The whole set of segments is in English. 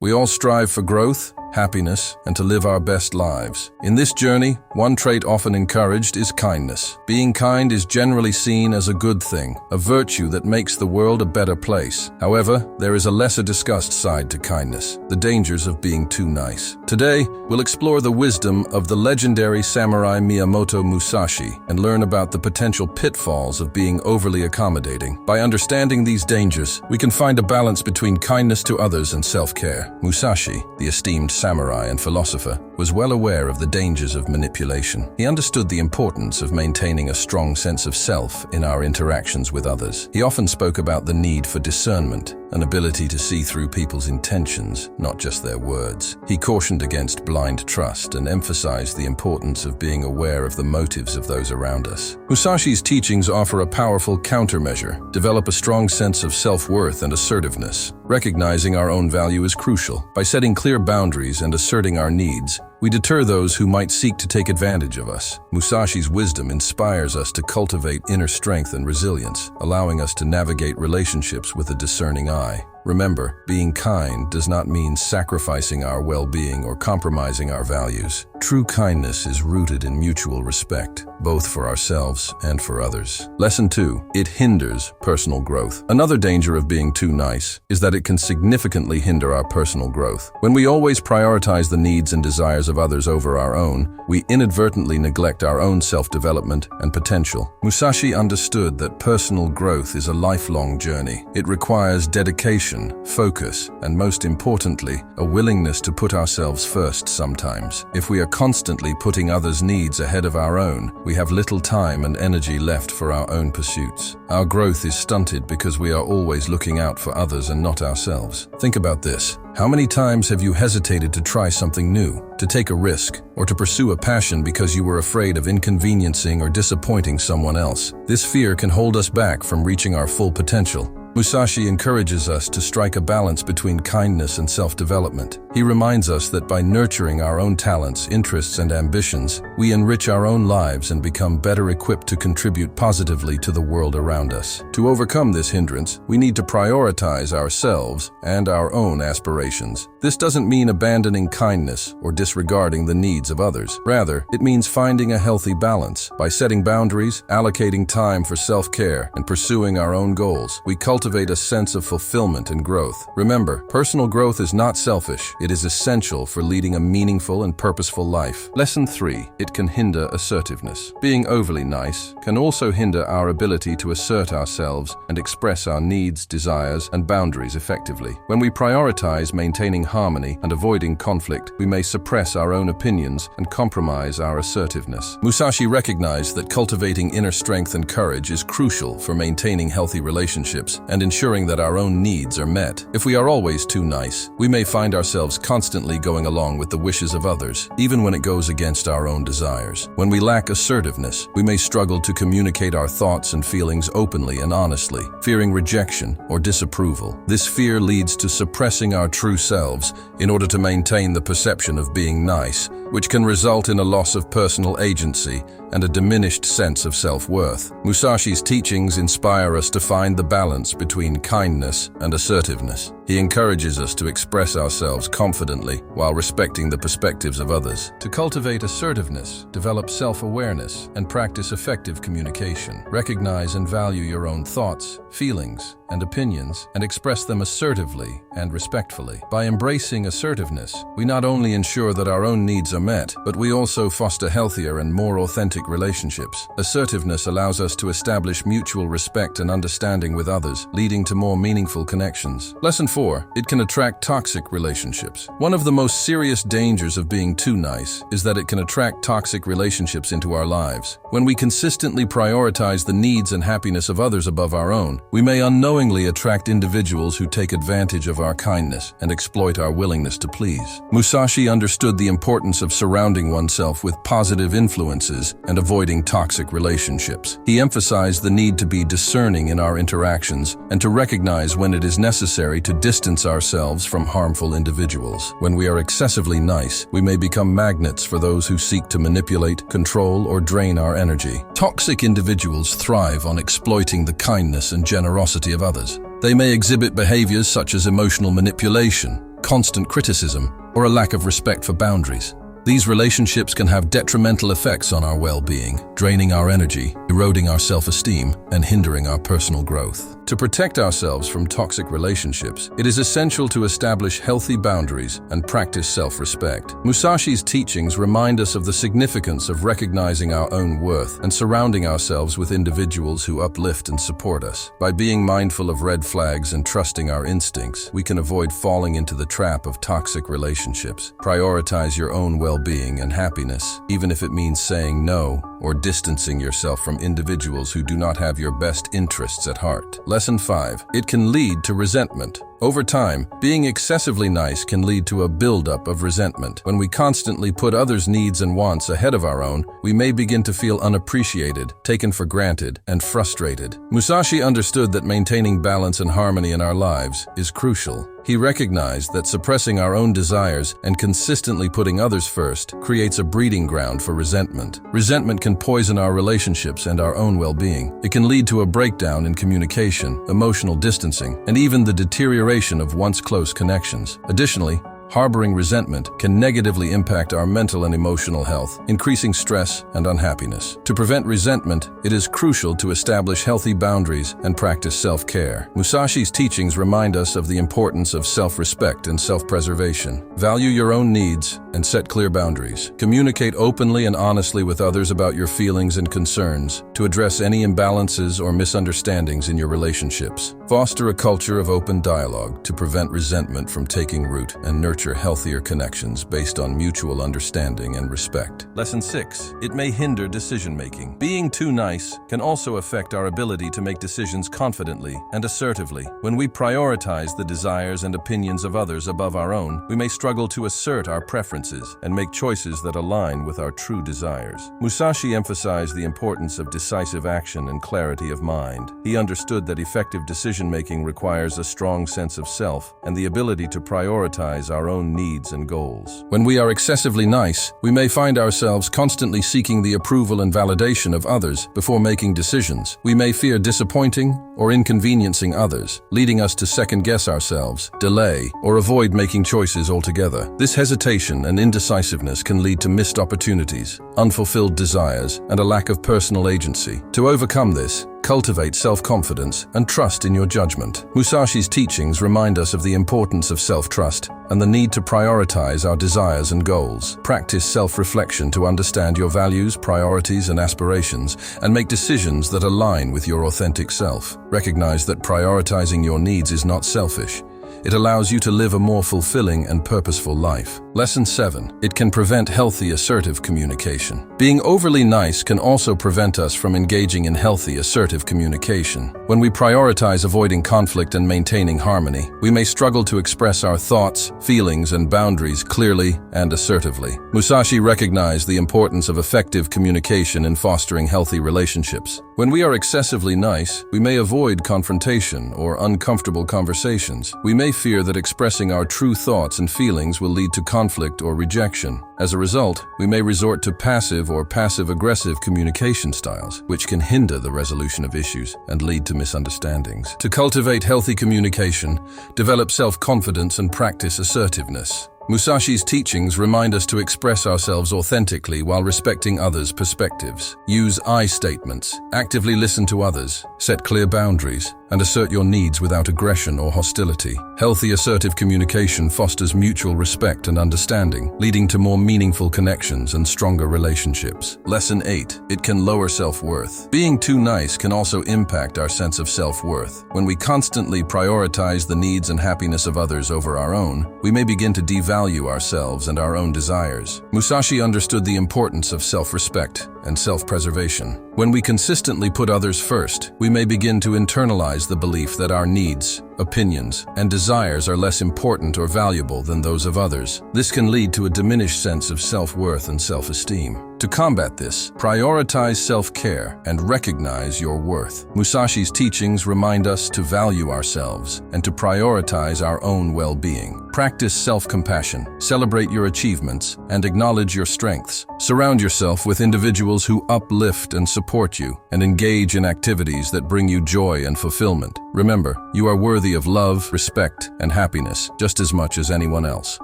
We all strive for growth, happiness, and to live our best lives. In this journey, one trait often encouraged is kindness. Being kind is generally seen as a good thing, a virtue that makes the world a better place. However, there is a lesser discussed side to kindness, the dangers of being too nice. Today, we'll explore the wisdom of the legendary samurai Miyamoto Musashi and learn about the potential pitfalls of being overly accommodating. By understanding these dangers, we can find a balance between kindness to others and self-care. Musashi, the esteemed samurai and philosopher, was well aware of the dangers of manipulation. He understood the importance of maintaining a strong sense of self in our interactions with others. He often spoke about the need for discernment, an ability to see through people's intentions, not just their words. He cautioned against blind trust and emphasized the importance of being aware of the motives of those around us. Musashi's teachings offer a powerful countermeasure. Develop a strong sense of self-worth and assertiveness. Recognizing our own value is crucial. By setting clear boundaries and asserting our needs, we deter those who might seek to take advantage of us. Musashi's wisdom inspires us to cultivate inner strength and resilience, allowing us to navigate relationships with a discerning eye. Remember, being kind does not mean sacrificing our well-being or compromising our values. True kindness is rooted in mutual respect, both for ourselves and for others. Lesson 2. It hinders personal growth. Another danger of being too nice is that it can significantly hinder our personal growth. When we always prioritize the needs and desires of others over our own, we inadvertently neglect our own self-development and potential. Musashi understood that personal growth is a lifelong journey. It requires dedication, focus, and most importantly, a willingness to put ourselves first sometimes. If we are constantly putting others' needs ahead of our own, we have little time and energy left for our own pursuits. Our growth is stunted because we are always looking out for others and not ourselves. Think about this. How many times have you hesitated to try something new, to take a risk, or to pursue a passion because you were afraid of inconveniencing or disappointing someone else? This fear can hold us back from reaching our full potential. Musashi encourages us to strike a balance between kindness and self-development. He reminds us that by nurturing our own talents, interests, and ambitions, we enrich our own lives and become better equipped to contribute positively to the world around us. To overcome this hindrance, we need to prioritize ourselves and our own aspirations. This doesn't mean abandoning kindness or disregarding the needs of others. Rather, it means finding a healthy balance. By setting boundaries, allocating time for self-care, and pursuing our own goals, we cultivate a sense of fulfillment and growth. Remember, personal growth is not selfish. It is essential for leading a meaningful and purposeful life. Lesson 3. It can hinder assertiveness. Being overly nice can also hinder our ability to assert ourselves and express our needs, desires, and boundaries effectively. When we prioritize maintaining harmony and avoiding conflict, we may suppress our own opinions and compromise our assertiveness. Musashi recognized that cultivating inner strength and courage is crucial for maintaining healthy relationships and ensuring that our own needs are met. If we are always too nice, we may find ourselves constantly going along with the wishes of others, even when it goes against our own desires. When we lack assertiveness, we may struggle to communicate our thoughts and feelings openly and honestly, fearing rejection or disapproval. This fear leads to suppressing our true selves in order to maintain the perception of being nice, which can result in a loss of personal agency and a diminished sense of self-worth. Musashi's teachings inspire us to find the balance between kindness and assertiveness. He encourages us to express ourselves confidently while respecting the perspectives of others. To cultivate assertiveness, develop self-awareness, and practice effective communication. Recognize and value your own thoughts, feelings, and opinions, and express them assertively and respectfully. By embracing assertiveness, we not only ensure that our own needs are met, but we also foster healthier and more authentic relationships. Assertiveness allows us to establish mutual respect and understanding with others, leading to more meaningful connections. Lesson 4. It can attract toxic relationships. One of the most serious dangers of being too nice is that it can attract toxic relationships into our lives. When we consistently prioritize the needs and happiness of others above our own, we may unknowingly attract individuals who take advantage of our kindness and exploit our willingness to please. Musashi understood the importance of surrounding oneself with positive influences and avoiding toxic relationships. He emphasized the need to be discerning in our interactions and to recognize when it is necessary to distance ourselves from harmful individuals. When we are excessively nice, we may become magnets for those who seek to manipulate, control, or drain our energy. Toxic individuals thrive on exploiting the kindness and generosity of others. They may exhibit behaviors such as emotional manipulation, constant criticism, or a lack of respect for boundaries. These relationships can have detrimental effects on our well-being, draining our energy, eroding our self-esteem, and hindering our personal growth. To protect ourselves from toxic relationships, it is essential to establish healthy boundaries and practice self-respect. Musashi's teachings remind us of the significance of recognizing our own worth and surrounding ourselves with individuals who uplift and support us. By being mindful of red flags and trusting our instincts, we can avoid falling into the trap of toxic relationships. Prioritize your own well-being and happiness, even if it means saying no or distancing yourself from individuals who do not have your best interests at heart. Lesson 5. It can lead to resentment. Over time, being excessively nice can lead to a buildup of resentment. When we constantly put others' needs and wants ahead of our own, we may begin to feel unappreciated, taken for granted, and frustrated. Musashi understood that maintaining balance and harmony in our lives is crucial. He recognized that suppressing our own desires and consistently putting others first creates a breeding ground for resentment. Resentment can poison our relationships and our own well-being. It can lead to a breakdown in communication, emotional distancing, and even the deterioration of once close connections. Additionally, harboring resentment can negatively impact our mental and emotional health, increasing stress and unhappiness. To prevent resentment, it is crucial to establish healthy boundaries and practice self-care. Musashi's teachings remind us of the importance of self-respect and self-preservation. Value your own needs and set clear boundaries. Communicate openly and honestly with others about your feelings and concerns to address any imbalances or misunderstandings in your relationships. Foster a culture of open dialogue to prevent resentment from taking root and nurture healthier connections based on mutual understanding and respect. Lesson 6. It may hinder decision-making. Being too nice can also affect our ability to make decisions confidently and assertively. When we prioritize the desires and opinions of others above our own, we may struggle to assert our preferences and make choices that align with our true desires. Musashi emphasized the importance of decisive action and clarity of mind. He understood that effective decision-making requires a strong sense of self and the ability to prioritize our own needs and goals. When we are excessively nice, we may find ourselves constantly seeking the approval and validation of others before making decisions. We may fear disappointing or inconveniencing others, leading us to second-guess ourselves, delay, or avoid making choices altogether. This hesitation and indecisiveness can lead to missed opportunities, unfulfilled desires, and a lack of personal agency. To overcome this, cultivate self-confidence and trust in your judgment. Musashi's teachings remind us of the importance of self-trust and the need to prioritize our desires and goals. Practice self-reflection to understand your values, priorities, and aspirations, and make decisions that align with your authentic self. Recognize that prioritizing your needs is not selfish. It allows you to live a more fulfilling and purposeful life. Lesson 7. It can prevent healthy assertive communication. Being overly nice can also prevent us from engaging in healthy assertive communication. When we prioritize avoiding conflict and maintaining harmony, we may struggle to express our thoughts, feelings, and boundaries clearly and assertively. Musashi recognized the importance of effective communication in fostering healthy relationships. When we are excessively nice, we may avoid confrontation or uncomfortable conversations. We may fear that expressing our true thoughts and feelings will lead to conflict or rejection. As a result, we may resort to passive or passive-aggressive communication styles, which can hinder the resolution of issues and lead to misunderstandings. To cultivate healthy communication, develop self-confidence and practice assertiveness. Musashi's teachings remind us to express ourselves authentically while respecting others' perspectives. Use I statements, actively listen to others, set clear boundaries, and assert your needs without aggression or hostility. Healthy assertive communication fosters mutual respect and understanding, leading to more meaningful connections and stronger relationships. Lesson 8. It can lower self-worth. Being too nice can also impact our sense of self-worth. When we constantly prioritize the needs and happiness of others over our own, we may begin to devalue ourselves and our own desires. Musashi understood the importance of self-respect and self-preservation. When we consistently put others first, we may begin to internalize the belief that our needs, opinions, and desires are less important or valuable than those of others. This can lead to a diminished sense of self-worth and self-esteem. To combat this, prioritize self-care and recognize your worth. Musashi's teachings remind us to value ourselves and to prioritize our own well-being. Practice self-compassion, celebrate your achievements, and acknowledge your strengths. Surround yourself with individuals who uplift and support you, and engage in activities that bring you joy and fulfillment. Remember, you are worthy worthy of love, respect, and happiness just as much as anyone else.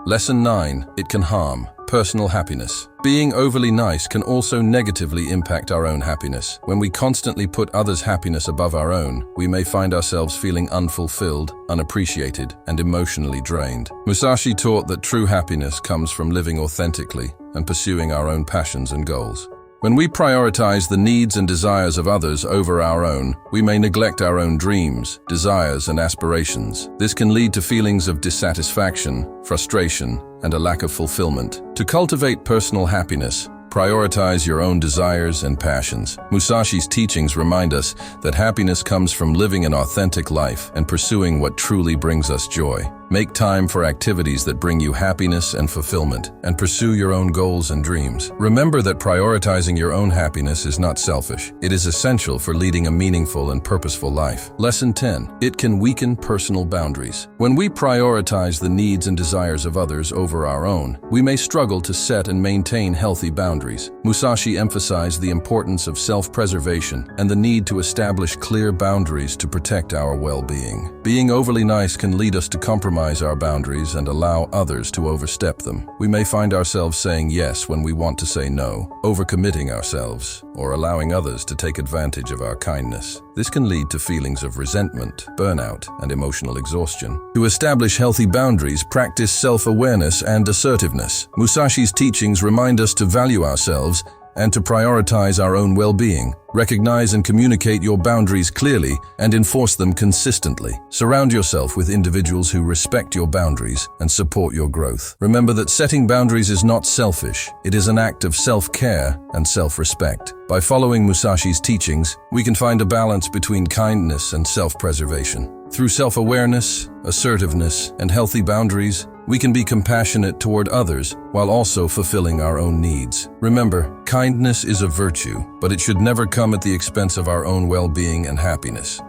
Lesson 9. It can harm personal happiness. Being overly nice can also negatively impact our own happiness. When we constantly put others' happiness above our own, we may find ourselves feeling unfulfilled, unappreciated, and emotionally drained. Musashi taught that true happiness comes from living authentically and pursuing our own passions and goals. When we prioritize the needs and desires of others over our own, we may neglect our own dreams, desires, and aspirations. This can lead to feelings of dissatisfaction, frustration, and a lack of fulfillment. To cultivate personal happiness, prioritize your own desires and passions. Musashi's teachings remind us that happiness comes from living an authentic life and pursuing what truly brings us joy. Make time for activities that bring you happiness and fulfillment, and pursue your own goals and dreams. Remember that prioritizing your own happiness is not selfish. It is essential for leading a meaningful and purposeful life. Lesson 10. It can weaken personal boundaries. When we prioritize the needs and desires of others over our own, we may struggle to set and maintain healthy boundaries. Musashi emphasized the importance of self-preservation and the need to establish clear boundaries to protect our well-being. Being overly nice can lead us to compromise our boundaries and allow others to overstep them. We may find ourselves saying yes when we want to say no, overcommitting ourselves, or allowing others to take advantage of our kindness. This can lead to feelings of resentment, burnout, and emotional exhaustion. To establish healthy boundaries, practice self-awareness and assertiveness. Musashi's teachings remind us to value ourselves and to prioritize our own well-being. Recognize and communicate your boundaries clearly and enforce them consistently. Surround yourself with individuals who respect your boundaries and support your growth. Remember that setting boundaries is not selfish. It is an act of self-care and self-respect. By following Musashi's teachings, we can find a balance between kindness and self-preservation. Through self-awareness, assertiveness, and healthy boundaries, we can be compassionate toward others while also fulfilling our own needs. Remember, kindness is a virtue, but it should never come at the expense of our own well-being and happiness.